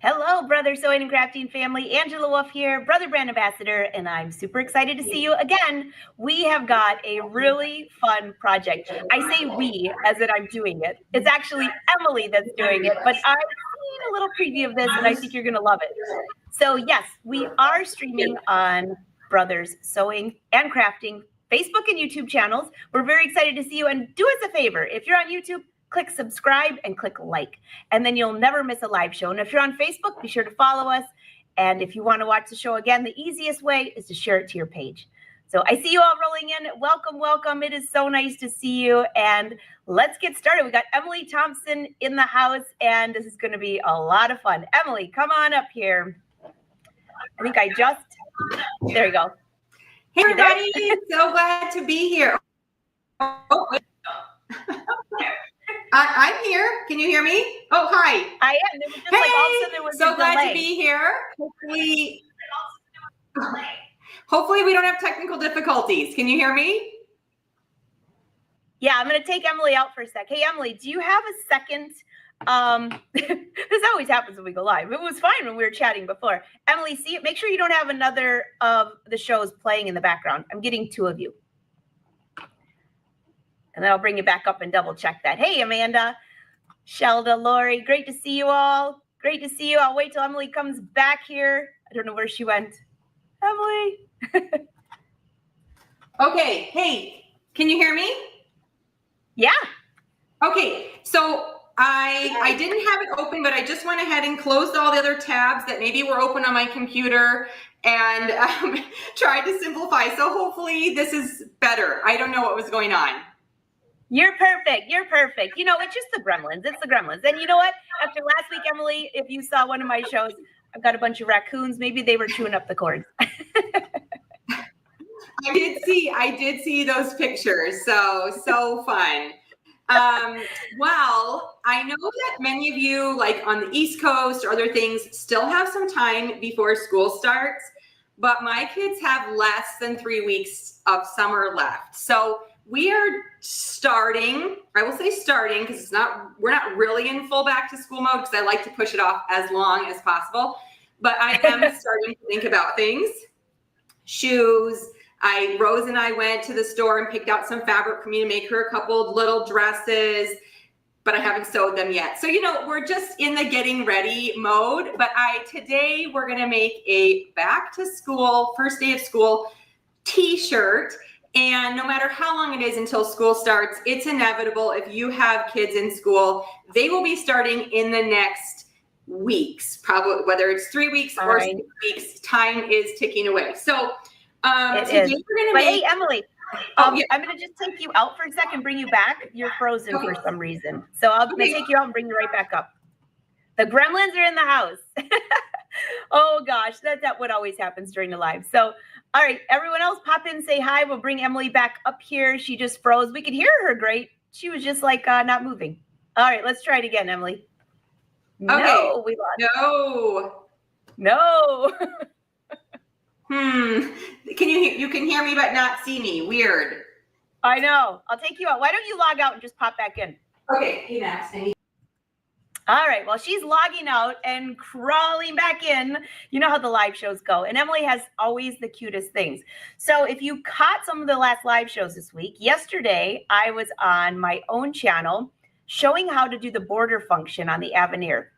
Hello, Brother Sewing and Crafting family. Angela Wolf here, Brother Brand Ambassador, and I'm super excited to see you again. We have got a really fun project. I say we as in I'm doing it. It's actually Emily that's doing it, but I've seen a little preview of this, and I think you're going to love it. So yes, we are streaming on Brothers Sewing and Crafting Facebook and YouTube channels. We're very excited to see you, and do us a favor. If you're on YouTube, click subscribe and click like, and then you'll never miss a live show. And if you're on Facebook, be sure to follow us. And if you want to watch the show again, the easiest way is to share it to your page. So I see you all rolling in. Welcome, welcome. It is so nice to see you. And let's get started. We got Emily Thompson in the house, and this is going to be a lot of fun. Emily, come on up here. I think there you go. Hey, everybody. So glad to be here. Oh, I'm here. Can you hear me? Oh, hi. I am. There was just like all of a sudden there was so a glad delay. to be here. Hopefully we don't have technical difficulties. Can you hear me? Yeah, I'm going to take Emily out for a sec. Hey, Emily, do you have a second? This always happens when we go live. It was fine when we were chatting before. Emily, make sure you don't have another of the shows playing in the background. I'm getting two of you. And then I'll bring you back up and double check that. Hey, Amanda, Shelda, Lori, great to see you all. Great to see you. I'll wait till Emily comes back here. I don't know where she went. Emily. Okay. Hey, can you hear me? Yeah. Okay. So I didn't have it open, but I just went ahead and closed all the other tabs that maybe were open on my computer and tried to simplify. So hopefully this is better. I don't know what was going on. You're perfect. You're perfect. You know, it's just the gremlins. It's the gremlins. And you know what? After last week, Emily, if you saw one of my shows, I've got a bunch of raccoons. Maybe they were chewing up the cords. I did see those pictures. So fun. Well, I know that many of you, like on the East Coast or other things, still have some time before school starts, but my kids have less than 3 weeks of summer left. So we are starting, I will say starting, because we're not really in full back to school mode because I like to push it off as long as possible. But I am starting to think about things. Shoes. Rose and I went to the store and picked out some fabric for me to make her a couple of little dresses, but I haven't sewed them yet. So, we're just in the getting ready mode. But today we're going to make a back to school, first day of school t-shirt. And no matter how long it is until school starts, it's inevitable. If you have kids in school, they will be starting in the next weeks, probably whether it's 3 weeks or 6 weeks, time is ticking away. So today we're going to make. Hey, Emily, I'm going to just take you out for a second, bring you back. You're frozen for some reason. So I'm going to take you out and bring you right back up. The gremlins are in the house. Oh gosh, that's what always happens during the live. So, all right, everyone else pop in, say hi. We'll bring Emily back up here. She just froze. We could hear her great. She was just like not moving. All right, let's try it again, Emily. Okay. No, we lost. No. Can you can hear me but not see me? Weird. I know. I'll take you out. Why don't you log out and just pop back in? Okay. Hey, Max. All right. Well, she's logging out and crawling back in. You know how the live shows go. And Emily has always the cutest things. So if you caught some of the last live shows this week, yesterday I was on my own channel showing how to do the border function on the Avenir.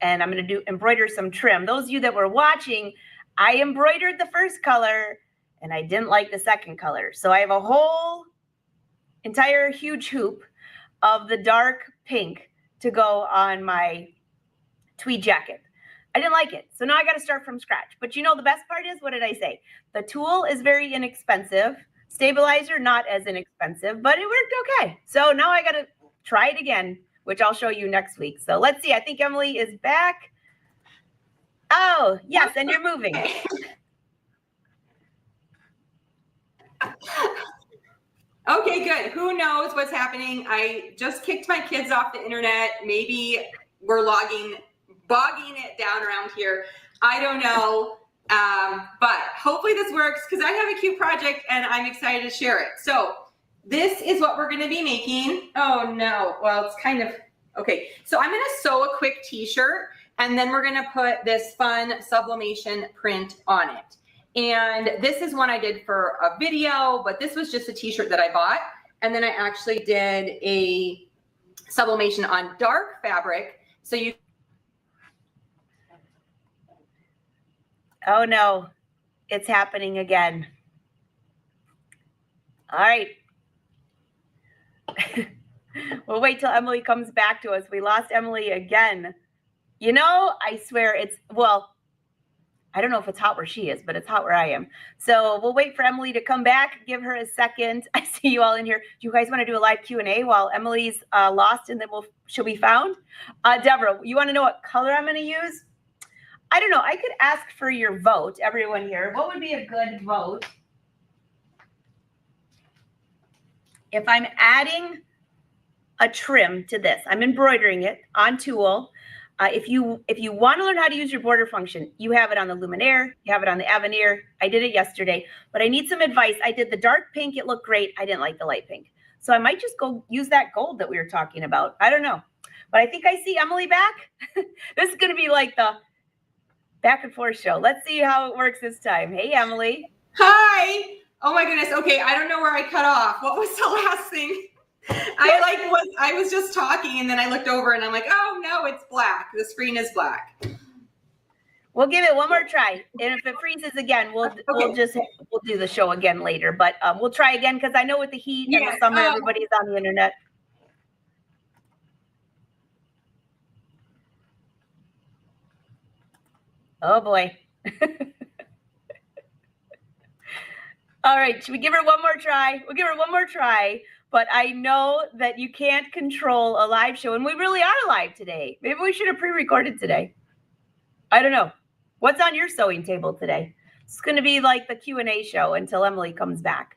And I'm going to embroider some trim. Those of you that were watching, I embroidered the first color and I didn't like the second color. So I have a whole entire huge hoop of the dark pink to go on my tweed jacket. I didn't like it. So now I got to start from scratch. But the best part is, what did I say? The tool is very inexpensive. Stabilizer, not as inexpensive, but it worked okay. So now I got to try it again, which I'll show you next week. So let's see. I think Emily is back. Oh, yes. And you're moving. Okay, good. Who knows what's happening? I just kicked my kids off the internet. Maybe we're bogging it down around here. I don't know. But hopefully this works because I have a cute project and I'm excited to share it. So this is what we're going to be making. Oh no. Well, it's kind of, okay. So I'm going to sew a quick t-shirt And then we're gonna put this fun sublimation print on it. And this is one I did for a video, but this was just a t-shirt that I bought. And then I actually did a sublimation on dark fabric. So you. Oh no, it's happening again. All right. We'll wait till Emily comes back to us. We lost Emily again. You know, I swear it's, well, I don't know if it's hot where she is, but it's hot where I am. So we'll wait for Emily to come back. Give her a second. I see you all in here. Do you guys want to do a live Q&A while Emily's lost and then she'll be found? Deborah, you want to know what color I'm going to use? I don't know. I could ask for your vote, everyone here. What would be a good vote? If I'm adding a trim to this, I'm embroidering it on tulle. If you want to learn how to use your border function, you have it on the Luminaire, you have it on the Avenir. I did it yesterday, but I need some advice. I did the dark pink. It looked great. I didn't like the light pink. So I might just go use that gold that we were talking about. I don't know, but I think I see Emily back. This is going to be like the back and forth show. Let's see how it works this time. Hey, Emily. Hi. Oh my goodness. Okay. I don't know where I cut off. What was the last thing? I was just talking and then I looked over and I'm like, oh no, it's black. The screen is black. We'll give it one more try. And if it freezes again, we'll do the show again later, but we'll try again. Because I know with the heat and the summer, everybody's on the internet. Oh boy. All right. Should we give her one more try? We'll give her one more try. But I know that you can't control a live show, and we really are live today. Maybe we should have pre-recorded today. I don't know. What's on your sewing table today? It's going to be like the Q&A show until Emily comes back.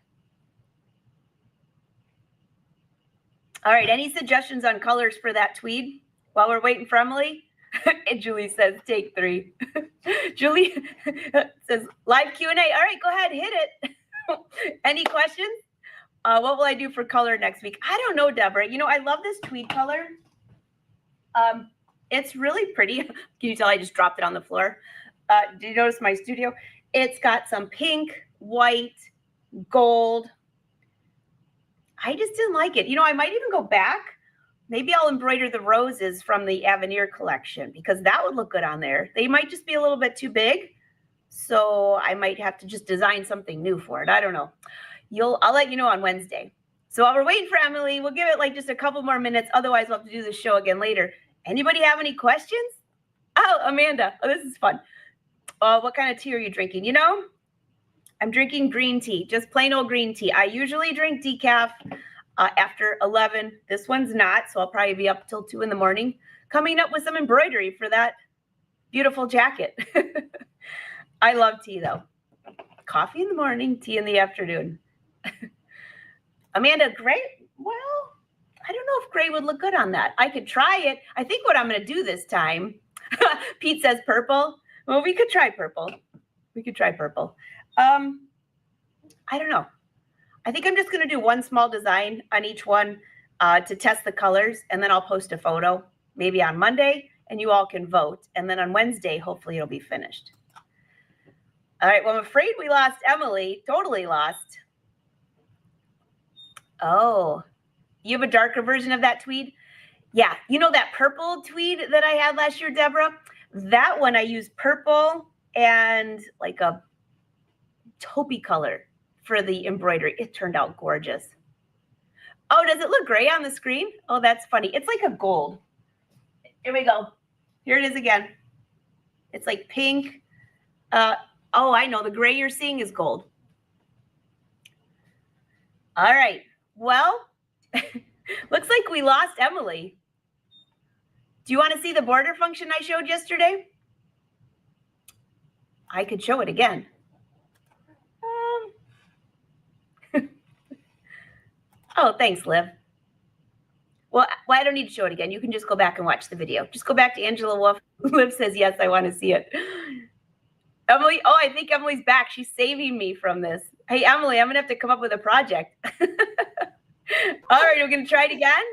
All right. Any suggestions on colors for that tweed while we're waiting for Emily? And Julie says, take 3. Julie says, live Q&A. All right, go ahead. Hit it. Any questions? What will I do for color next week? I don't know, Deborah. You know, I love this tweed color. It's really pretty. Can you tell I just dropped it on the floor? Do you notice my studio? It's got some pink, white, gold. I just didn't like it. You know, I might even go back. Maybe I'll embroider the roses from the Avenir collection because that would look good on there. They might just be a little bit too big. So I might have to just design something new for it. I don't know. I'll let you know on Wednesday. So while we're waiting for Emily, we'll give it like just a couple more minutes. Otherwise, we'll have to do the show again later. Anybody have any questions? Oh, Amanda. Oh, this is fun. What kind of tea are you drinking? You know, I'm drinking green tea, just plain old green tea. I usually drink decaf after 11. This one's not, so I'll probably be up till 2 in the morning coming up with some embroidery for that beautiful jacket. I love tea, though. Coffee in the morning, tea in the afternoon. Amanda, gray? Well, I don't know if gray would look good on that. I could try it. I think what I'm going to do this time, Pete says purple. Well, we could try purple. We could try purple. I don't know. I think I'm just going to do one small design on each one to test the colors, and then I'll post a photo maybe on Monday, and you all can vote. And then on Wednesday, hopefully it'll be finished. All right. Well, I'm afraid we lost Emily. Totally lost. Oh, you have a darker version of that tweed? Yeah. You know that purple tweed that I had last year, Deborah? That one I used purple and like a taupey color for the embroidery. It turned out gorgeous. Oh, does it look gray on the screen? Oh, that's funny. It's like a gold. Here we go. Here it is again. It's like pink. Oh, I know. The gray you're seeing is gold. All right. Well, looks like we lost Emily. Do you want to see the border function I showed yesterday? I could show it again. Oh, thanks, Liv. Well, I don't need to show it again. You can just go back and watch the video. Just go back to Angela Wolf. Liv says, yes, I want to see it. Emily, oh, I think Emily's back. She's saving me from this. Hey, Emily, I'm going to have to come up with a project. All right, we're going to try it again?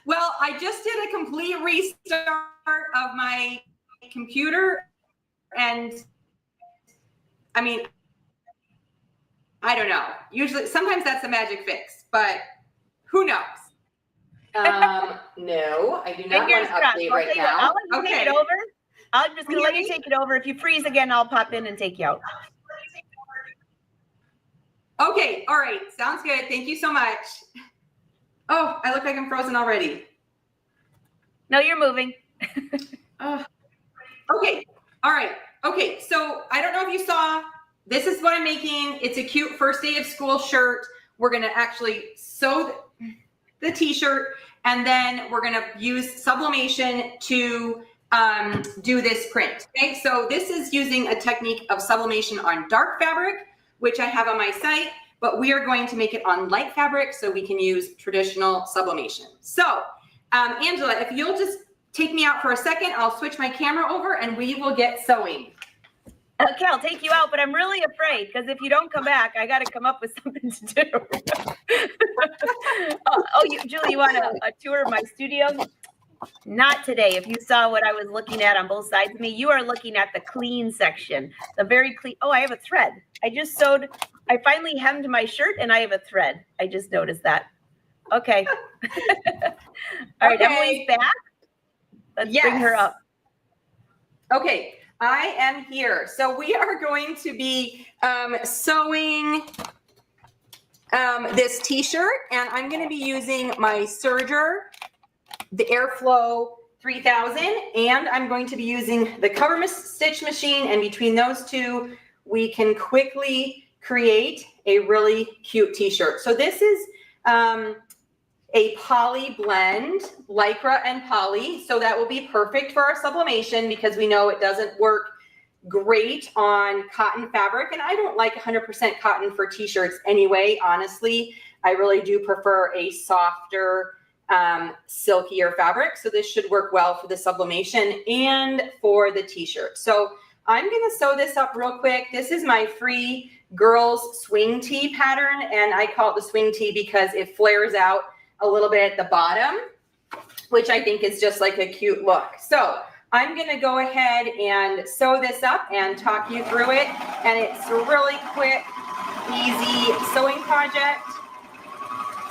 Well, I just did a complete restart of my computer, and I mean, I don't know. Usually, sometimes that's a magic fix, but who knows? No, I do not want to update right now. I'll let you take it over. I'm just going to let you take it over. If you freeze again, I'll pop in and take you out. Okay. All right. Sounds good. Thank you so much. Oh, I look like I'm frozen already. No, you're moving. Okay. All right. Okay. So I don't know if you saw, this is what I'm making. It's a cute first day of school shirt. We're going to actually sew the t-shirt, and then we're going to use sublimation to do this print. Okay. So this is using a technique of sublimation on dark fabric, which I have on my site, but we are going to make it on light fabric so we can use traditional sublimation. So Angela, if you'll just take me out for a second, I'll switch my camera over and we will get sewing. Okay, I'll take you out, but I'm really afraid because if you don't come back, I got to come up with something to do. Julie, you want a tour of my studio? Not today. If you saw what I was looking at on both sides of me, you are looking at the clean section, the very clean. Oh, I have a thread. I just sewed. I finally hemmed my shirt and I have a thread. I just noticed that. Okay. All right, Emily's back. Let's bring her up. Okay, I am here. So we are going to be sewing this t-shirt, and I'm going to be using my serger, the Airflow 3000, and I'm going to be using the cover stitch machine, and between those two, we can quickly create a really cute t-shirt. So this is a poly blend, lycra and poly. So that will be perfect for our sublimation because we know it doesn't work great on cotton fabric. And I don't like 100% cotton for t-shirts anyway, honestly. I really do prefer a softer, silkier fabric. So this should work well for the sublimation and for the t-shirt. So I'm going to sew this up real quick. This is my free girls swing tee pattern. And I call it the swing tee because it flares out a little bit at the bottom, which I think is just like a cute look. So I'm going to go ahead and sew this up and talk you through it. And it's a really quick, easy sewing project.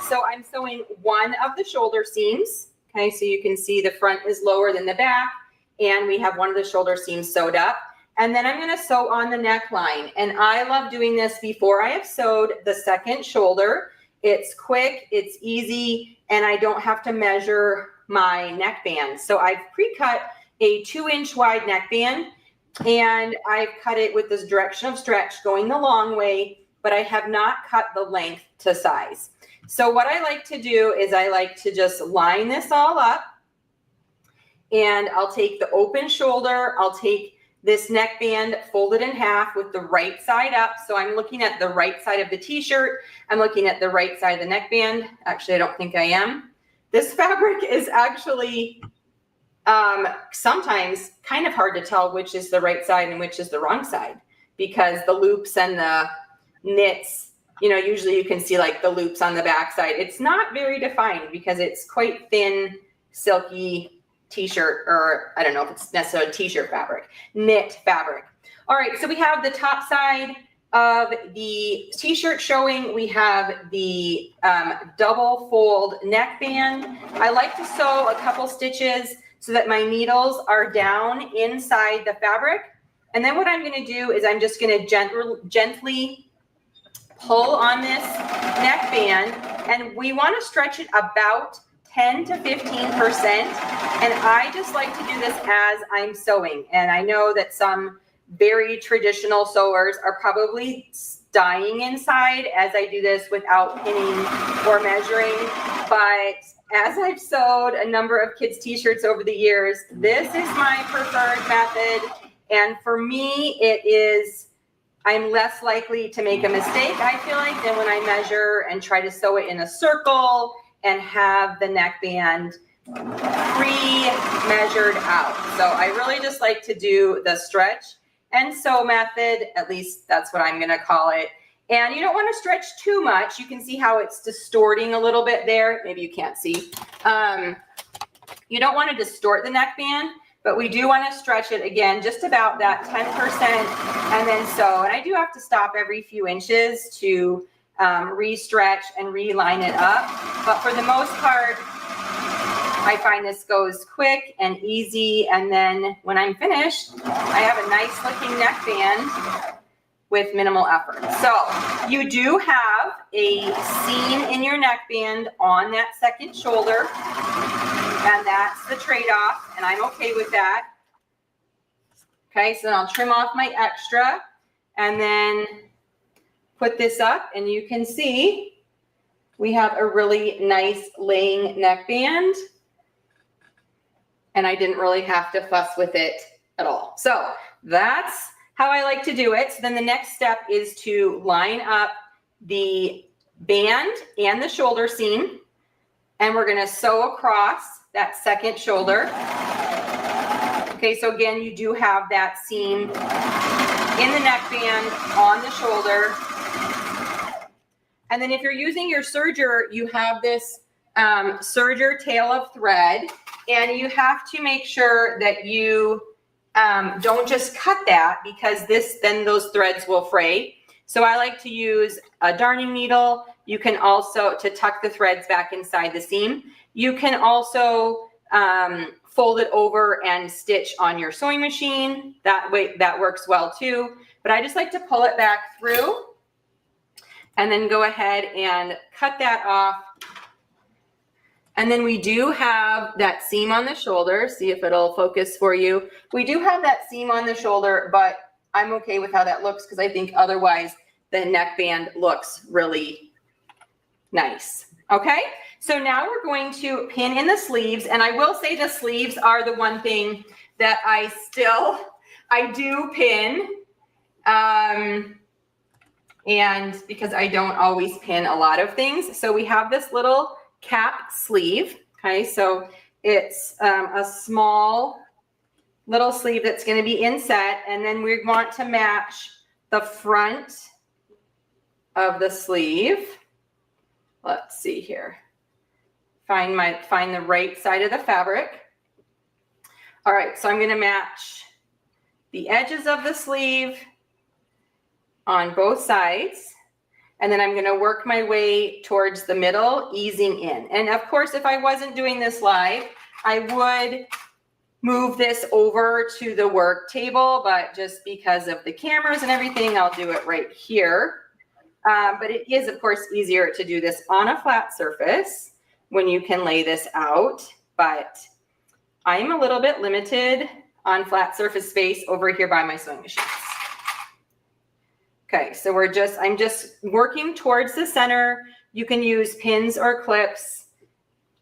So I'm sewing one of the shoulder seams. Okay, so you can see the front is lower than the back, and we have one of the shoulder seams sewed up. And then I'm going to sew on the neckline. And I love doing this before I have sewed the second shoulder. It's quick, it's easy, and I don't have to measure my neckband. So I've pre-cut a 2-inch wide neckband, and I've cut it with this direction of stretch going the long way, but I have not cut the length to size. So what I like to do is I like to just line this all up, and I'll take the open shoulder, I'll take this neckband, fold it in half with the right side up. So I'm looking at the right side of the t-shirt. I'm looking at the right side of the neckband. Actually, I don't think I am. This fabric is actually sometimes kind of hard to tell which is the right side and which is the wrong side because the loops and the knits, you know, usually you can see like the loops on the back side. It's not very defined because it's quite thin, silky t-shirt, or I don't know if it's necessarily t-shirt fabric, knit fabric. All right, so we have the top side of the t-shirt showing. We have the double fold neckband. I like to sew a couple stitches so that my needles are down inside the fabric. And then what I'm going to do is I'm just going to gently pull on this neckband, and we want to stretch it about 10 to 15%. And I just like to do this as I'm sewing. And I know that some very traditional sewers are probably dying inside as I do this without pinning or measuring. But as I've sewed a number of kids' t-shirts over the years, this is my preferred method. And for me, it is, I'm less likely to make a mistake, I feel like, than when I measure and try to sew it in a circle and have the neckband pre-measured out. So I really just like to do the stretch and sew method, at least that's what I'm going to call it. And you don't want to stretch too much. You can see how it's distorting a little bit there. Maybe you can't see. You don't want to distort the neckband but we do want to stretch it again, just about that 10%, and then sew. And I do have to stop every few inches to re-stretch and reline it up. But for the most part, I find this goes quick and easy. And then when I'm finished, I have a nice looking neckband with minimal effort. So you do have a seam in your neckband on that second shoulder, and that's the trade-off, and I'm okay with that. Okay, so then I'll trim off my extra and then put this up, and you can see we have a really nice laying neckband, and I didn't really have to fuss with it at all. So that's how I like to do it. So then the next step is to line up the band and the shoulder seam, and we're gonna sew across that second shoulder. Okay, so again, you do have that seam in the neckband on the shoulder. And then if you're using your serger, you have this serger tail of thread, and you have to make sure that you don't just cut that, because then those threads will fray. So I like to use a darning needle. You can also, to tuck the threads back inside the seam, you can also fold it over and stitch on your sewing machine. That way, that works well too. But I just like to pull it back through and then go ahead and cut that off. And then we do have that seam on the shoulder. See if it'll focus for you. We do have that seam on the shoulder, but I'm okay with how that looks, because I think otherwise the neckband looks really nice. Okay, so now we're going to pin in the sleeves, and I will say the sleeves are the one thing that I do pin, and because I don't always pin a lot of things. So we have this little cap sleeve. Okay, so it's a small little sleeve that's going to be inset, and then we want to match the front of the sleeve. Let's see here. Find the right side of the fabric. All right, so I'm going to match the edges of the sleeve on both sides, and then I'm going to work my way towards the middle, easing in. And of course, if I wasn't doing this live, I would move this over to the work table, but just because of the cameras and everything, I'll do it right here. But it is, of course, easier to do this on a flat surface when you can lay this out. But I'm a little bit limited on flat surface space over here by my sewing machines. Okay, so I'm just working towards the center. You can use pins or clips.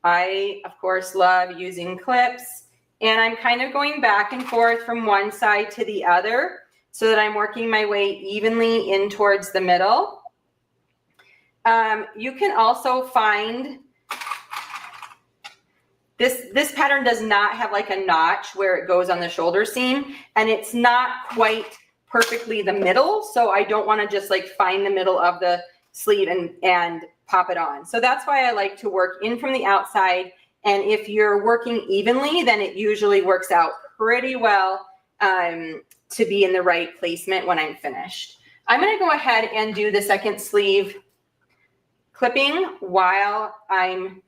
I, of course, love using clips. And I'm kind of going back and forth from one side to the other so that I'm working my way evenly in towards the middle. You can also find this pattern does not have like a notch where it goes on the shoulder seam, and it's not quite perfectly the middle. So I don't want to just like find the middle of the sleeve and pop it on. So that's why I like to work in from the outside. And if you're working evenly, then it usually works out pretty well to be in the right placement when I'm finished. I'm going to go ahead and do the second sleeve clipping while I'm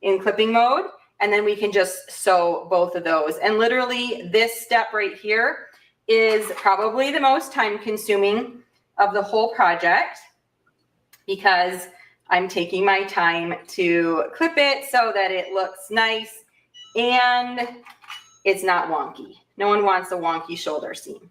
in clipping mode, and then we can just sew both of those. And literally this step right here is probably the most time consuming of the whole project, because I'm taking my time to clip it so that it looks nice and it's not wonky. No one wants a wonky shoulder seam.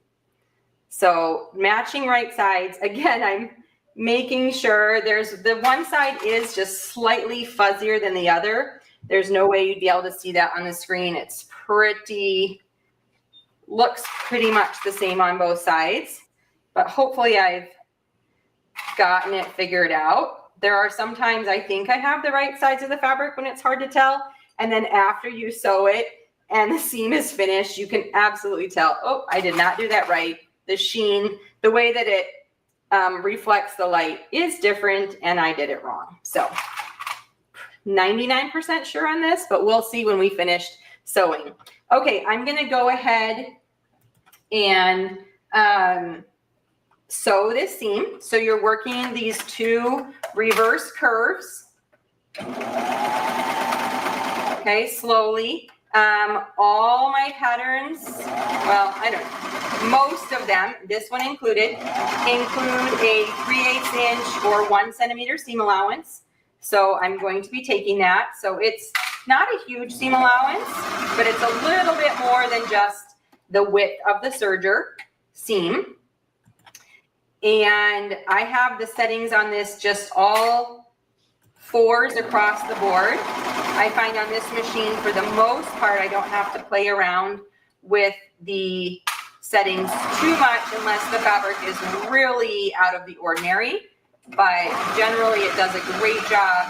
So matching right sides, again, I'm making sure the one side is just slightly fuzzier than the other. There's no way you'd be able to see that on the screen. It's looks pretty much the same on both sides, but hopefully I've gotten it figured out. There are sometimes I think I have the right sides of the fabric when it's hard to tell. And then after you sew it and the seam is finished, you can absolutely tell, oh, I did not do that right. The sheen, the way that it reflects the light is different, and I did it wrong. So 99% sure on this, but we'll see when we finished sewing. Okay, I'm gonna go ahead and sew this seam. So you're working these 2 reverse curves. Okay, slowly. All my patterns, well, I don't know, most of them, this one include a 3/8 inch or 1 centimeter seam allowance. So I'm going to be taking that. So it's not a huge seam allowance, but it's a little bit more than just the width of the serger seam. And I have the settings on this just all 4s across the board. I find on this machine, for the most part, I don't have to play around with the settings too much unless the fabric is really out of the ordinary. But generally, it does a great job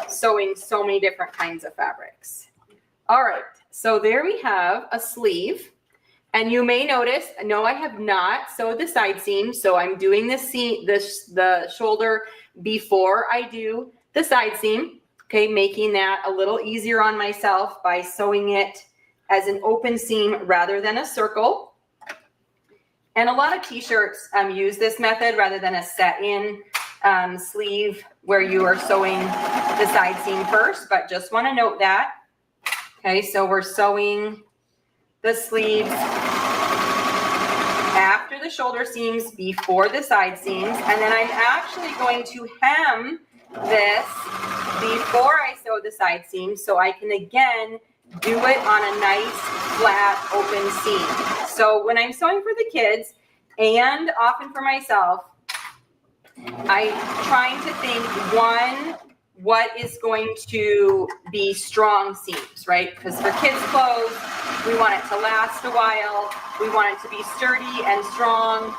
sewing so many different kinds of fabrics. All right, so there we have a sleeve. And you may notice, no, I have not sewed the side seam. So I'm doing the shoulder before I do the side seam. Okay, making that a little easier on myself by sewing it as an open seam rather than a circle. And a lot of t-shirts use this method rather than a set-in sleeve where you are sewing the side seam first, but just want to note that. Okay, so we're sewing the sleeves after the shoulder seams, before the side seams, and then I'm actually going to hem this before I sew the side seams so I can again do it on a nice flat open seam. So when I'm sewing for the kids and often for myself, I'm trying to think, one, what is going to be strong seams, right? Because for kids' clothes, we want it to last a while. We want it to be sturdy and strong,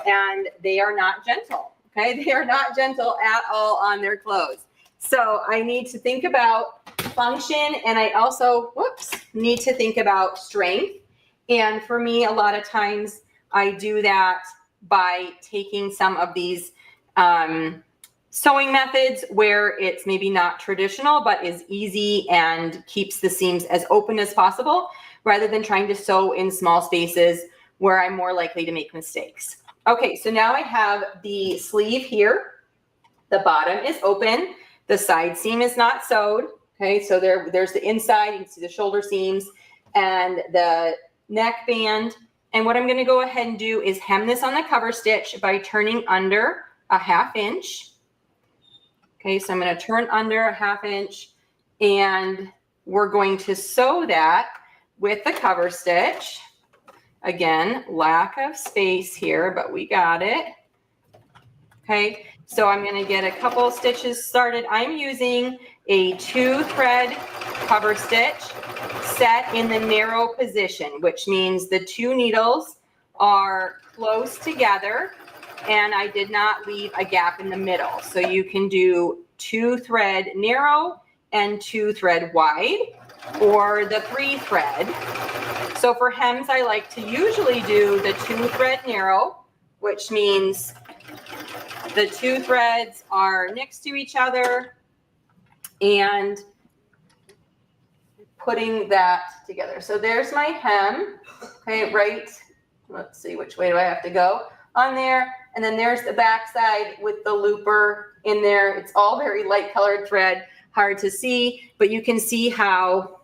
and they are not gentle, okay? They are not gentle at all on their clothes. So I need to think about function, and I also, need to think about strength. And for me, a lot of times I do that by taking some of these sewing methods where it's maybe not traditional, but is easy and keeps the seams as open as possible, rather than trying to sew in small spaces where I'm more likely to make mistakes. Okay, so now I have the sleeve here. The bottom is open. The side seam is not sewed. Okay, so there's the inside. You can see the shoulder seams and the neck band. And what I'm going to go ahead and do is hem this on the cover stitch by turning under a 1/2 inch. Okay, so I'm going to turn under a 1/2 inch, and we're going to sew that with the cover stitch. Again, lack of space here, but we got it. Okay, so I'm going to get a couple of stitches started. I'm using a 2-thread cover stitch set in the narrow position, which means the 2 needles are close together, and I did not leave a gap in the middle. So you can do 2-thread narrow and 2-thread wide, or the 3-thread. So for hems, I like to usually do the 2-thread narrow, which means the 2 threads are next to each other and putting that together. So there's my hem, okay, right, let's see, which way do I have to go on there? And then there's the back side with the looper in there. It's all very light colored thread, hard to see, but you can see how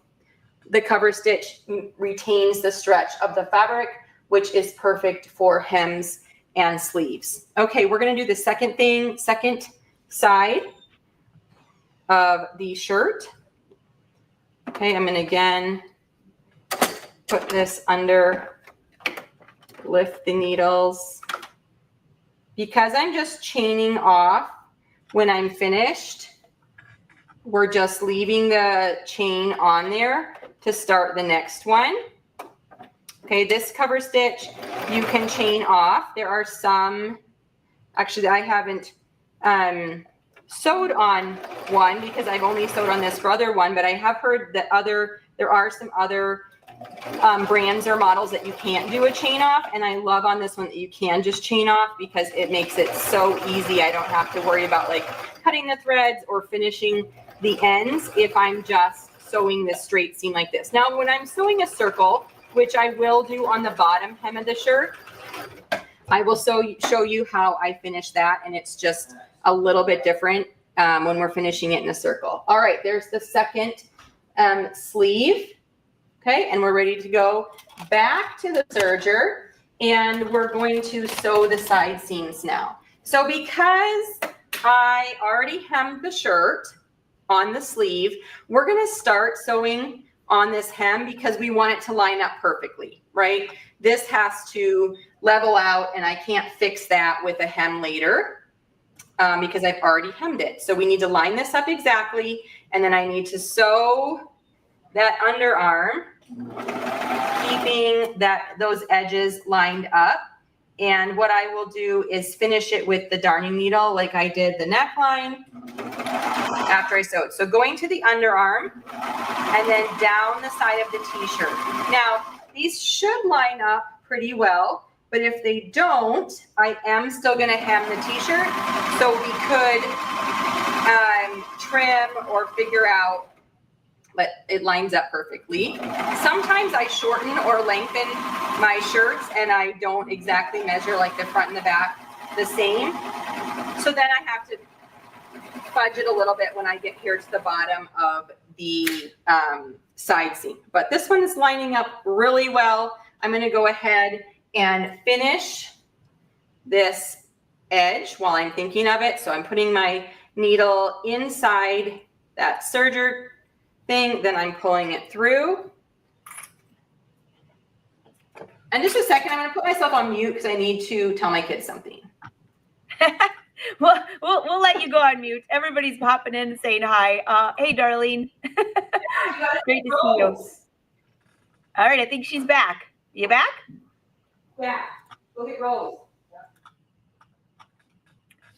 the cover stitch retains the stretch of the fabric, which is perfect for hems and sleeves. Okay, we're gonna do the second side of the shirt. Okay, I'm gonna again put this under, lift the needles. Because I'm just chaining off when I'm finished, we're just leaving the chain on there to start the next one. Okay, this cover stitch you can chain off. There are some, actually I haven't sewed on one because I've only sewed on this for other one, but I have heard that there are some other brands or models that you can't do a chain off, and I love on this one that you can just chain off because it makes it so easy. I don't have to worry about like cutting the threads or finishing the ends if I'm just sewing this straight seam like this. Now, when I'm sewing a circle, which I will do on the bottom hem of the shirt, I will show you how I finish that, and it's just a little bit different when we're finishing it in a circle. All right, there's the second sleeve. Okay, and we're ready to go back to the serger, and we're going to sew the side seams now. So because I already hemmed the shirt on the sleeve, we're going to start sewing on this hem because we want it to line up perfectly, right? This has to level out, and I can't fix that with a hem later because I've already hemmed it. So we need to line this up exactly, and then I need to sew that underarm, keeping those edges lined up. And what I will do is finish it with the darning needle like I did the neckline after I sewed. So going to the underarm and then down the side of the t-shirt. Now, these should line up pretty well, but if they don't, I am still going to hem the t-shirt. So we could trim or figure out, but it lines up perfectly. Sometimes I shorten or lengthen my shirts and I don't exactly measure like the front and the back the same. So then I have to fudge it a little bit when I get here to the bottom of the side seam. But this one is lining up really well. I'm gonna go ahead and finish this edge while I'm thinking of it. So I'm putting my needle inside that serger thing, then I'm pulling it through. And just a second, I'm going to put myself on mute because I need to tell my kids something. Well, we'll let you go on mute. Everybody's popping in and saying hi. Hey, Darlene. Great to see you. All right, I think she's back. You back? Yeah. Look at Rose.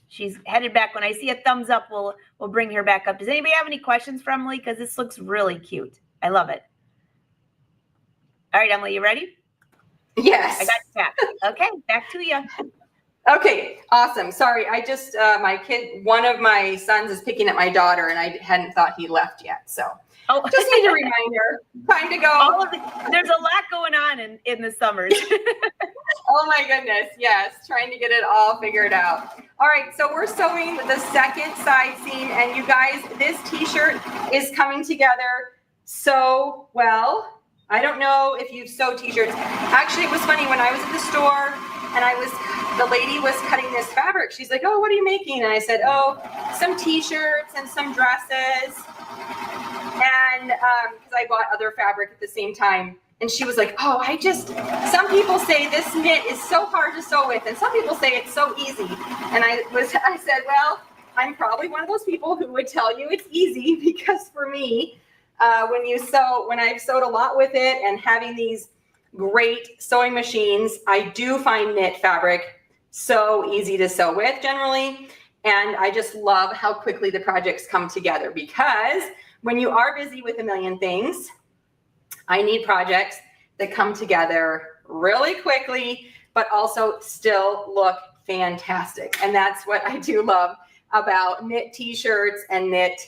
She's headed back. When I see a thumbs up, we'll bring her back up. Does anybody have any questions for Emily? Because this looks really cute. I love it. All right, Emily, you ready? Yes. I got you back. Okay, back to you. Okay, awesome. Sorry, I just, one of my sons is picking up my daughter, and I hadn't thought he left yet. So just need a reminder. Time to go. There's a lot going on in the summers. Oh my goodness, yes, trying to get it all figured out. All right, so we're sewing the second side seam, and you guys, this t-shirt is coming together so well. I don't know if you've sewed t-shirts. Actually, it was funny when I was at the store and the lady was cutting this fabric. She's like, "Oh, what are you making?" And I said, "Oh, some t-shirts and some dresses." And because I bought other fabric at the same time. And she was like, "Oh, some people say this knit is so hard to sew with, and some people say it's so easy." And I said, "Well, I'm probably one of those people who would tell you it's easy, because for me, when I've sewed a lot with it and having these great sewing machines, I do find knit fabric so easy to sew with generally. And I just love how quickly the projects come together, because when you are busy with a million things, I need projects that come together really quickly, but also still look fantastic. And that's what I do love about knit t-shirts and knit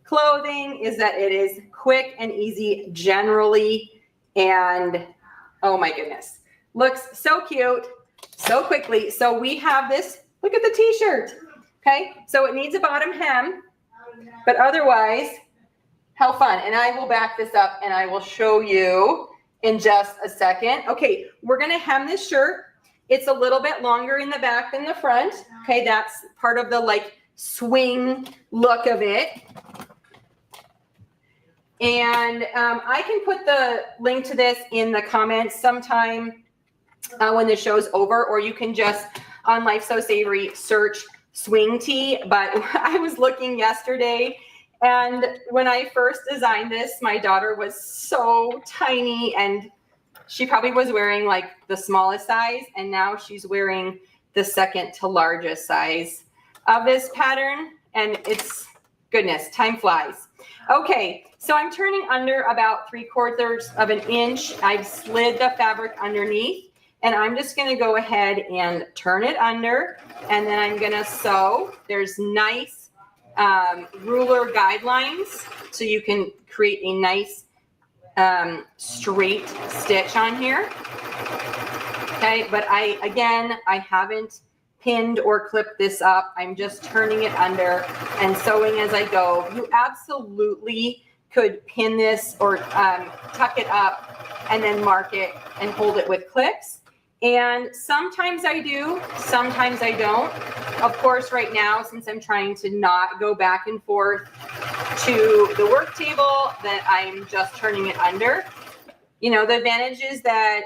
clothing, is that it is quick and easy generally. And oh my goodness, looks so cute so quickly. So we have this, look at the t-shirt. Okay, so it needs a bottom hem, but otherwise, how fun. And I will back this up and I will show you in just a second. Okay, we're gonna hem this shirt. It's a little bit longer in the back than the front. Okay, that's part of the like swing look of it. And I can put the link to this in the comments sometime when the show's over, or you can just on Life So Savory search swing tee. But I was looking yesterday, and when I first designed this, my daughter was so tiny, and she probably was wearing like the smallest size, and now she's wearing the second to largest size of this pattern. And it's, goodness, time flies. Okay, so I'm turning under about 3/4 of an inch. I've slid the fabric underneath, and I'm just going to go ahead and turn it under, and then I'm going to sew. There's nice ruler guidelines so you can create a nice straight stitch on here. Okay, but I haven't pinned or clipped this up. I'm just turning it under and sewing as I go. You absolutely could pin this or tuck it up and then mark it and hold it with clips. And sometimes I do, sometimes I don't. Of course, right now, since I'm trying to not go back and forth to the work table, that I'm just turning it under. You know, the advantage is that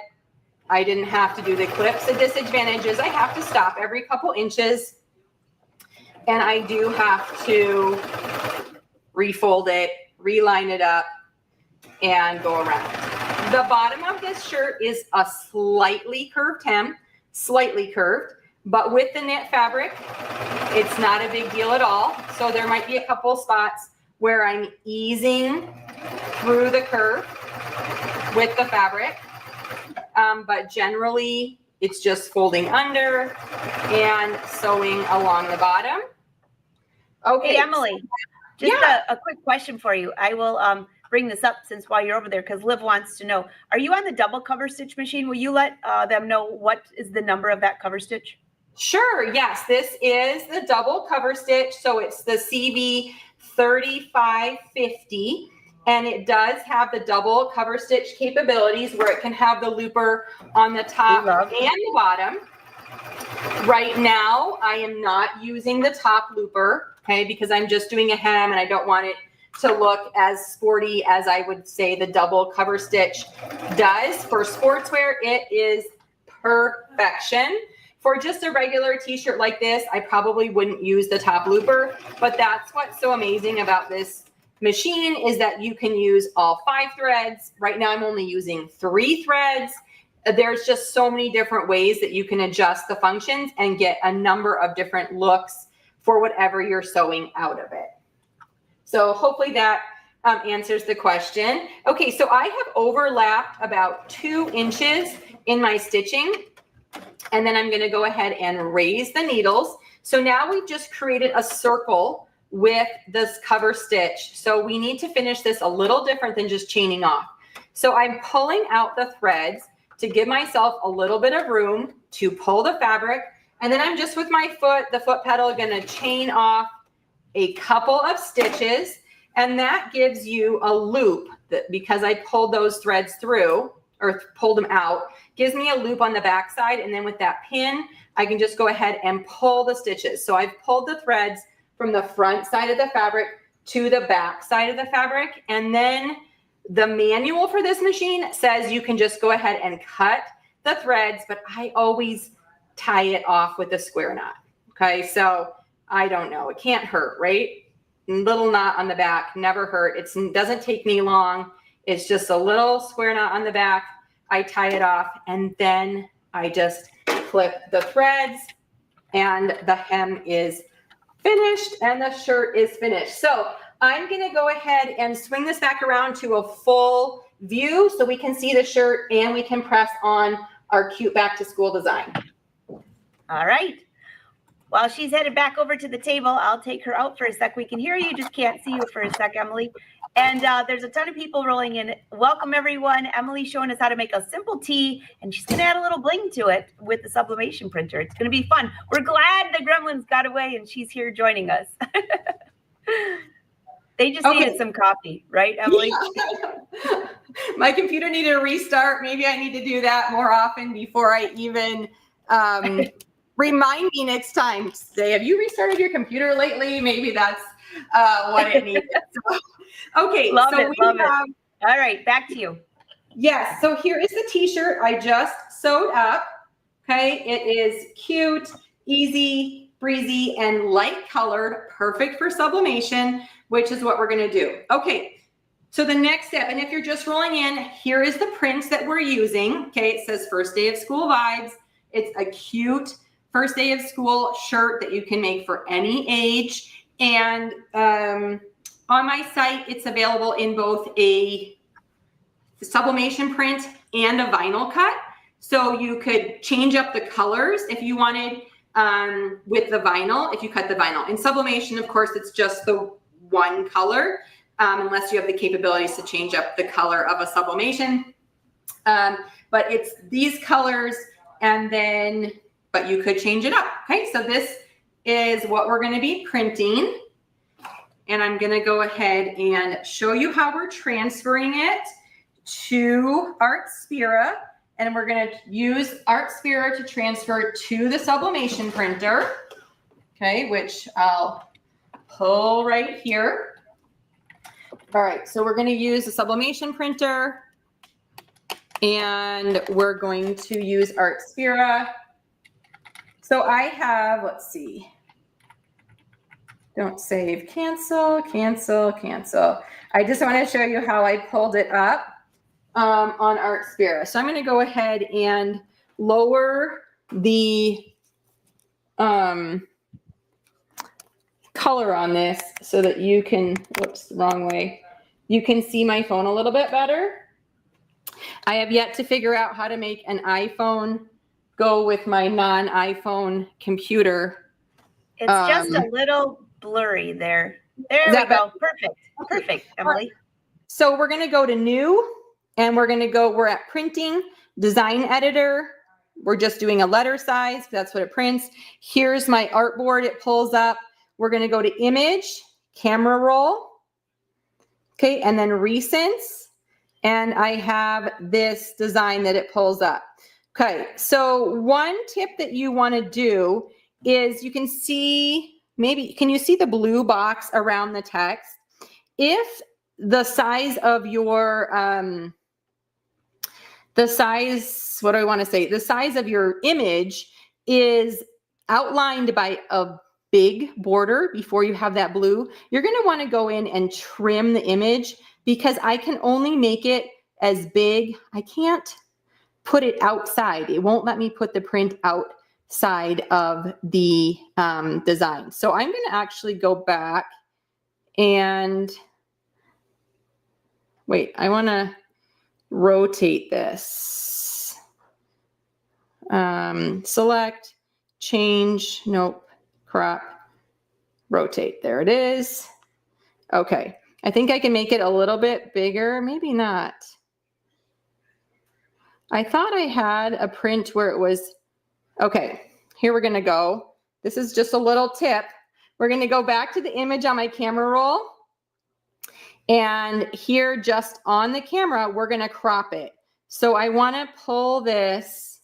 I didn't have to do the clips. The disadvantage is I have to stop every couple inches, and I do have to refold it, reline it up, and go around. The bottom of this shirt is a slightly curved hem, slightly curved, but with the knit fabric, it's not a big deal at all. So there might be a couple spots where I'm easing through the curve with the fabric, but generally it's just folding under and sewing along the bottom. Okay, hey, Emily, just a quick question for you. I will bring this up since while you're over there, because Liv wants to know, are you on the double cover stitch machine? Will you let them know what is the number of that cover stitch? Sure, yes, this is the double cover stitch. So it's the CB 3550, and it does have the double cover stitch capabilities where it can have the looper on the top and the bottom. Right now, I am not using the top looper, okay, because I'm just doing a hem and I don't want it to look as sporty as I would say the double cover stitch does. For sportswear, it is perfection. For just a regular t-shirt like this, I probably wouldn't use the top looper, but that's what's so amazing about this machine is that you can use all 5 threads. Right now, I'm only using 3 threads. There's just so many different ways that you can adjust the functions and get a number of different looks for whatever you're sewing out of it. So hopefully that answers the question. Okay, so I have overlapped about 2 inches in my stitching, and then I'm going to go ahead and raise the needles. So now we've just created a circle with this cover stitch. So we need to finish this a little different than just chaining off. So I'm pulling out the threads to give myself a little bit of room to pull the fabric. And then I'm just with my foot, the foot pedal, going to chain off a couple of stitches, and that gives you a loop that, because I pulled those threads through or pulled them out, gives me a loop on the back side. And then with that pin, I can just go ahead and pull the stitches. So I've pulled the threads from the front side of the fabric to the back side of the fabric. And then the manual for this machine says you can just go ahead and cut the threads, but I always tie it off with a square knot. Okay, so I don't know. It can't hurt, right? Little knot on the back, never hurt. It doesn't take me long. It's just a little square knot on the back. I tie it off, and then I just clip the threads, and the hem is finished, and the shirt is finished. So I'm going to go ahead and swing this back around to a full view so we can see the shirt and we can press on our cute back to school design. All right. While she's headed back over to the table, I'll take her out for a sec. We can hear you, just can't see you for a sec, Emily. And there's a ton of people rolling in. Welcome, everyone. Emily's showing us how to make a simple tee, and she's going to add a little bling to it with the sublimation printer. It's going to be fun. We're glad the gremlins got away, and she's here joining us. They just needed some coffee, right, Emily? Yeah. My computer needed a restart. Maybe I need to do that more often before I even remind me next time to say, have you restarted your computer lately? Maybe that's what it needs. So, okay. Love it. All right, back to you. Yes. So here is the t-shirt I just sewed up. Okay. It is cute, easy, breezy, and light colored, perfect for sublimation, which is what we're going to do. Okay. So the next step, and if you're just rolling in, here is the print that we're using. Okay. It says first day of school vibes. It's a cute first day of school shirt that you can make for any age. And on my site, it's available in both a sublimation print and a vinyl cut. So you could change up the colors if you wanted with the vinyl if you cut the vinyl. In sublimation, of course, it's just the one color, unless you have the capabilities to change up the color of a sublimation. But it's these colors, and then, but you could change it up. Okay, so this is what we're going to be printing. And I'm going to go ahead and show you how we're transferring it to Artspira. And we're going to use Artspira to transfer to the sublimation printer. Okay, which I'll pull right here. All right, so we're going to use the sublimation printer. And we're going to use Artspira. So I have, let's see. Don't save, cancel, cancel, cancel. I just want to show you how I pulled it up on Artspira. So I'm going to go ahead and lower the color on this so that you can, whoops, the wrong way. You can see my phone a little bit better. I have yet to figure out how to make an iPhone go with my non-iPhone computer. It's just a little blurry there. There we go. Perfect. Perfect, Emily. So we're going to go to new, and we're at printing, design editor. We're just doing a letter size. That's what it prints. Here's my artboard. It pulls up. We're going to go to image, camera roll. Okay. And then recents. And I have this design that it pulls up. Okay. So one tip that you want to do is you can see, maybe, can you see the blue box around the text? If the size of your, the size of your image is outlined by a big border before you have that blue, you're going to want to go in and trim the image, because I can only make it as big. I can't put it outside. It won't let me put the print outside of the design. So I'm going to actually go back and wait, I want to rotate this. Select, change, nope, crop, rotate. There it is. Okay. I think I can make it a little bit bigger. Maybe not. I thought I had a print where it was, okay, here we're going to go. This is just a little tip. We're going to go back to the image on my camera roll. And here just on the camera, we're going to crop it. So I want to pull this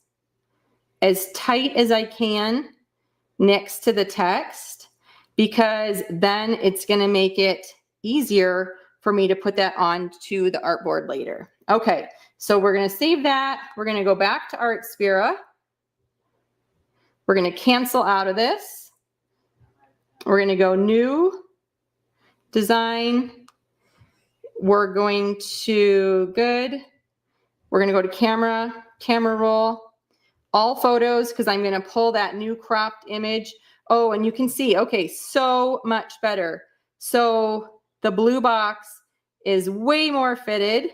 as tight as I can next to the text, because then it's going to make it easier for me to put that onto the artboard later. Okay, so we're going to save that. We're going to go back to Artspira. We're going to cancel out of this. We're going to go new, design. We're going to, good. We're going to go to camera, camera roll, all photos, because I'm going to pull that new cropped image. Oh, and you can see, okay, so much better. So the blue box is way more fitted,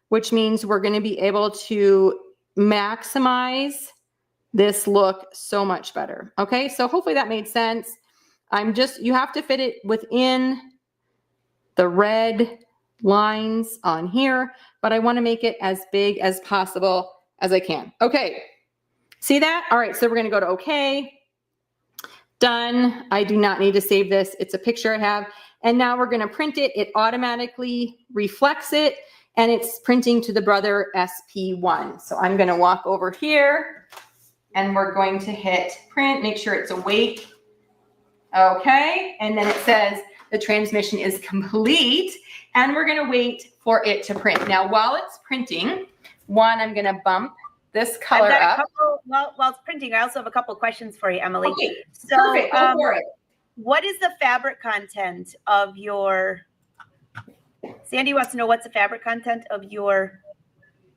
which means we're going to be able to maximize this look so much better. Okay, so hopefully that made sense. You have to fit it within the red lines on here, but I want to make it as big as possible as I can. Okay, see that? All right, so we're going to go to okay. Done. I do not need to save this. It's a picture I have. And now we're going to print it. It automatically reflects it, and it's printing to the Brother SP1. So I'm going to walk over here, and we're going to hit print, make sure it's awake. Okay. And then it says the transmission is complete, and we're going to wait for it to print. Now, while it's printing, I'm going to bump this color up. While it's printing, I also have a couple of questions for you, Emily. Okay, so, perfect. Go for it. What is the fabric content of your, Sandy wants to know what's the fabric content of your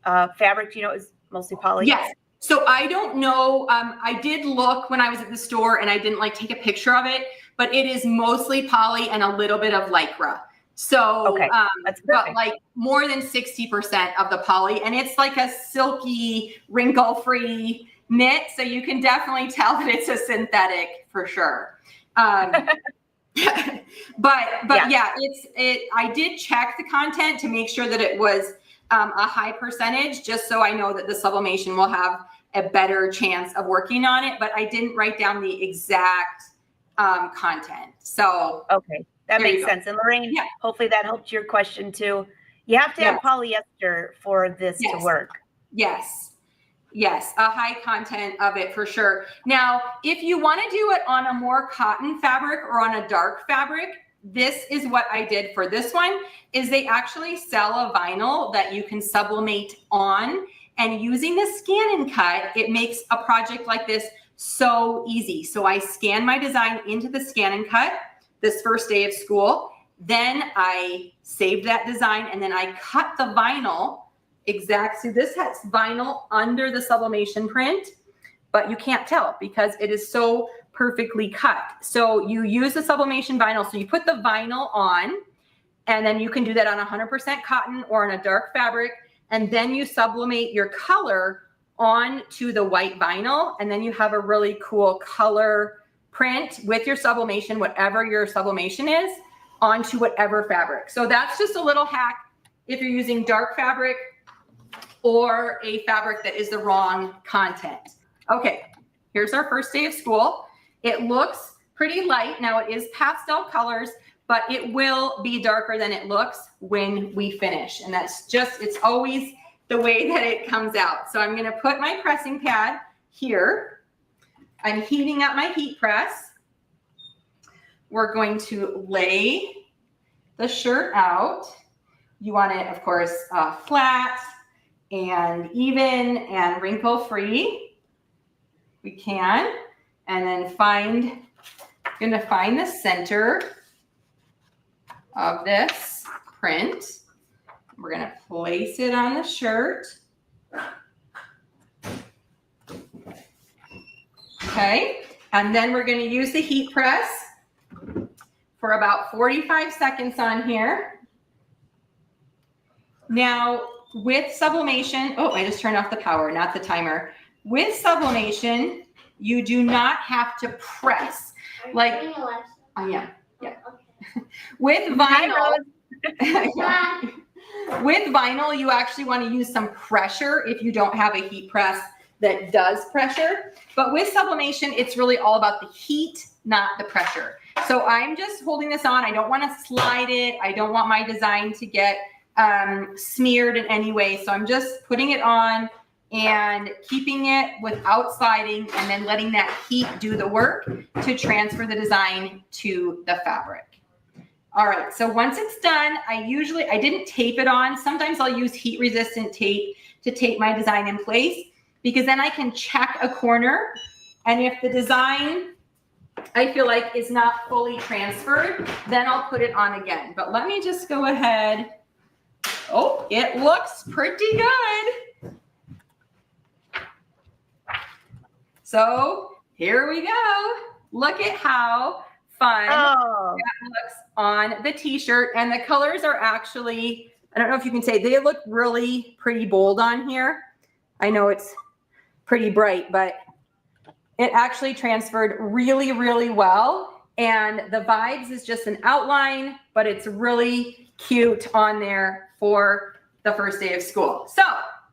fabric, you know, is mostly poly? Yes. So I don't know. I did look when I was at the store, and I didn't take a picture of it, but it is mostly poly and a little bit of Lycra. So, okay. That's but more than 60% of the poly, and it's like a silky, wrinkle-free, knit, so you can definitely tell that it's a synthetic for sure. But yeah, I did check the content to make sure that it was a high percentage, just so I know that the sublimation will have a better chance of working on it. But I didn't write down the exact content. So okay, that makes sense. And Lorraine, hopefully that helped your question too. You have to have polyester for this to work. Yes, a high content of it for sure. Now, if you want to do it on a more cotton fabric or on a dark fabric, this is what I did for this one, is they actually sell a vinyl that you can sublimate on, and using the scan and cut, it makes a project like this so easy. So I scan my design into the scan and cut this first day of school. Then I saved that design, and then I cut the vinyl so this has vinyl under the sublimation print, but you can't tell because it is so perfectly cut. So you use the sublimation vinyl. So you put the vinyl on, and then you can do that on 100% cotton or on a dark fabric. And then you sublimate your color onto the white vinyl. And then you have a really cool color print with your sublimation, whatever your sublimation is, onto whatever fabric. So that's just a little hack if you're using dark fabric or a fabric that is the wrong content. Okay, here's our first day of school. It looks pretty light. Now it is pastel colors, but it will be darker than it looks when we finish. And that's just, it's always the way that it comes out. So I'm gonna put my pressing pad here. I'm heating up my heat press. We're going to lay the shirt out. You want it, of course, flat and even and wrinkle free. We can, and then gonna find the center of this print. We're gonna place it on the shirt. Okay, and then we're gonna use the heat press for about 45 seconds on here. Now, with sublimation, I just turned off the power, not the timer. With sublimation, you do not have to press. Like, yeah. With vinyl, with vinyl, you actually want to use some pressure if you don't have a heat press that does pressure. But with sublimation, it's really all about the heat, not the pressure. So I'm just holding this on. I don't want to slide it. I don't want my design to get smeared in any way. So I'm just putting it on and keeping it without sliding, and then letting that heat do the work to transfer the design to the fabric. All right, so once it's done, I didn't tape it on. Sometimes I'll use heat resistant tape to tape my design in place, because then I can check a corner, and if the design I feel like is not fully transferred, then I'll put it on again. But let me just go ahead. Oh, it looks pretty good. So here we go. Look at how fun that looks on the t-shirt. And the colors are actually, I don't know if you can say, they look really pretty bold on here. I know it's pretty bright, but it actually transferred really, really well. And the vibes is just an outline, but it's really cute on there for the first day of school. So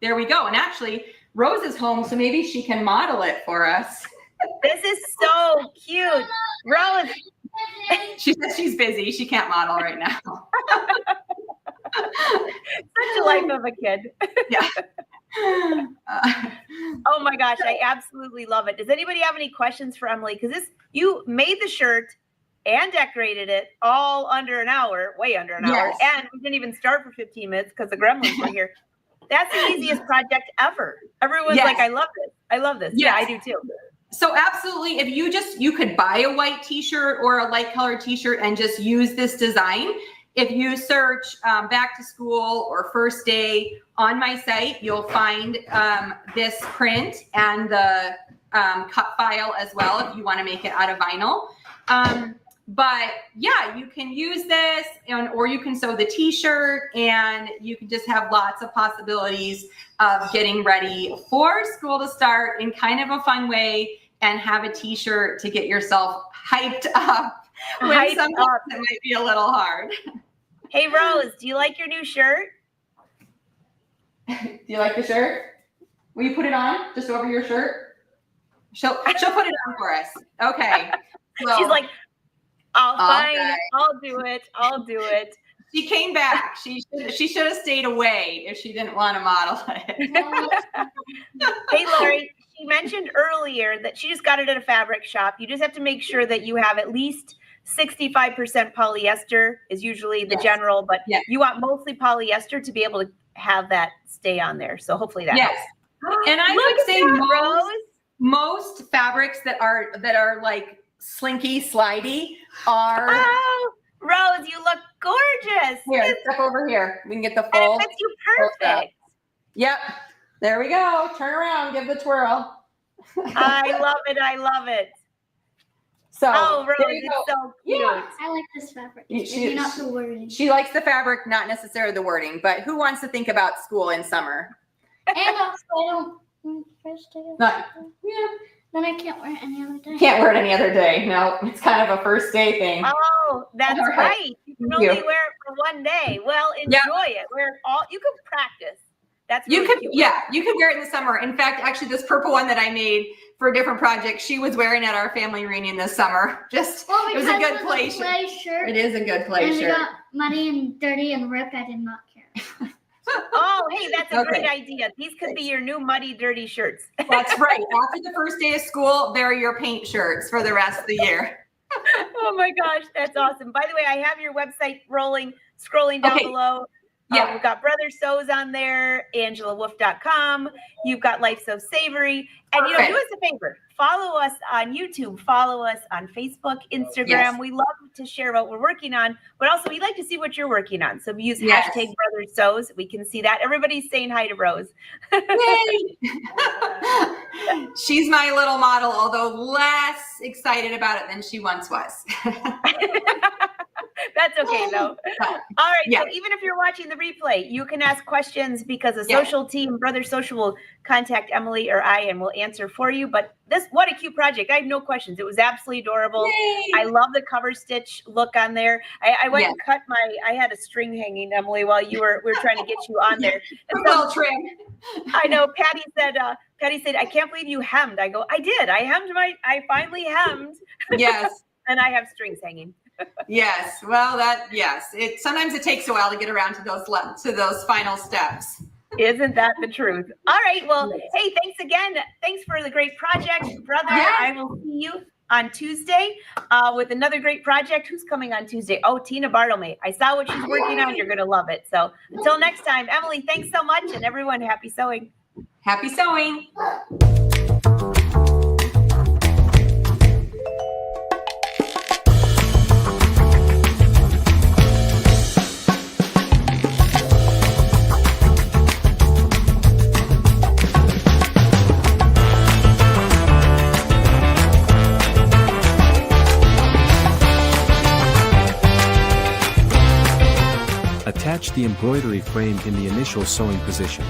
there we go. And actually, Rose is home, so maybe she can model it for us. This is so cute. Rose. She says she's busy. She can't model right now. Such a life of a kid. Yeah. Oh my gosh, I absolutely love it. Does anybody have any questions for Emily? Because you made the shirt and decorated it all under an hour, way under an hour. And we didn't even start for 15 minutes because the gremlins were here. That's the easiest project ever. Everyone's like, I love this. I love this. Yeah, I do too. So absolutely, if you could buy a white t-shirt or a light colored t-shirt and just use this design. If you search back to school or first day on my site, you'll find this print and the cut file as well if you want to make it out of vinyl. But yeah, you can use this or you can sew the t-shirt, and you can just have lots of possibilities of getting ready for school to start in kind of a fun way, and have a t-shirt to get yourself hyped up when sometimes it might be a little hard. Hey, Rose, do you like your new shirt? Do you like the shirt? Will you put it on just over your shirt? She'll put it on for us. Okay. So, she's like, I'll right. I'll do it. I'll do it. She came back. She should have stayed away if she didn't want to model it. Hey, Lori, she mentioned earlier that she just got it at a fabric shop. You just have to make sure that you have at least 65% polyester is usually the general, but you want mostly polyester to be able to have that stay on there. So hopefully that helps. And I would say most fabrics that are like slinky, slidey are. Oh, Rose, you look gorgeous. Here, step over here. We can get the And full. it fits you perfect. Yep. There we go. Turn around. Give the twirl. I love it. I love it. So, Rose, it's so cute. Yeah, I like this fabric. Maybe not the wording. She likes the fabric, not necessarily the wording. But who wants to think about school in summer? And also, first day of school. Then I can't wear it any other day. Can't wear it any other day. No, it's kind of a first day thing. Oh, that's right. You can only wear it for one day. Well, enjoy it. Wear it all. You can practice. That's really cute. You can wear it in the summer. In fact, actually, this purple one that I made for a different project, she was wearing at our family reunion this summer. It was a good play shirt. It is a good play shirt. And it got muddy and dirty and ripped. I did not care. Oh, hey, that's a great idea. These could be your new muddy, dirty shirts. That's right. After the first day of school, they're your paint shirts for the rest of the year. Oh my gosh, that's awesome. By the way, I have your website scrolling down below. Yeah, we've got Brother Sews on there, AngelaWolf.com. You've got Life So Savory. And, do us a favor. Follow us on YouTube. Follow us on Facebook, Instagram. Yes. We love to share what we're working on, but also we like to see what you're working on. So we use hashtag Brother Sews. We can see that. Everybody's saying hi to Rose. Yay! She's my little model, although less excited about it than she once was. That's okay, though. All right. So even if you're watching the replay, you can ask questions because the social team, Brother Social, will contact Emily or I, and we'll answer for you. But what a cute project. I have no questions. It was absolutely adorable. Yay. I love the cover stitch look on there. I went and cut I had a string hanging, Emily, while we were trying to get you on there. Well trimmed. I know. Patty said, I can't believe you hemmed. I go, I did. I finally hemmed. Yes. And I have strings hanging. Yes. Well, sometimes it takes a while to get around to those final steps. Isn't that the truth? All right. Well, hey, thanks again. Thanks for the great project, brother. I will see you on Tuesday with another great project. Who's coming on Tuesday? Oh, Tina Bartlemy. I saw what she's working on. You're going to love it. So until next time, Emily, thanks so much. And everyone, happy sewing. Happy sewing. Attach the embroidery frame in the initial sewing position.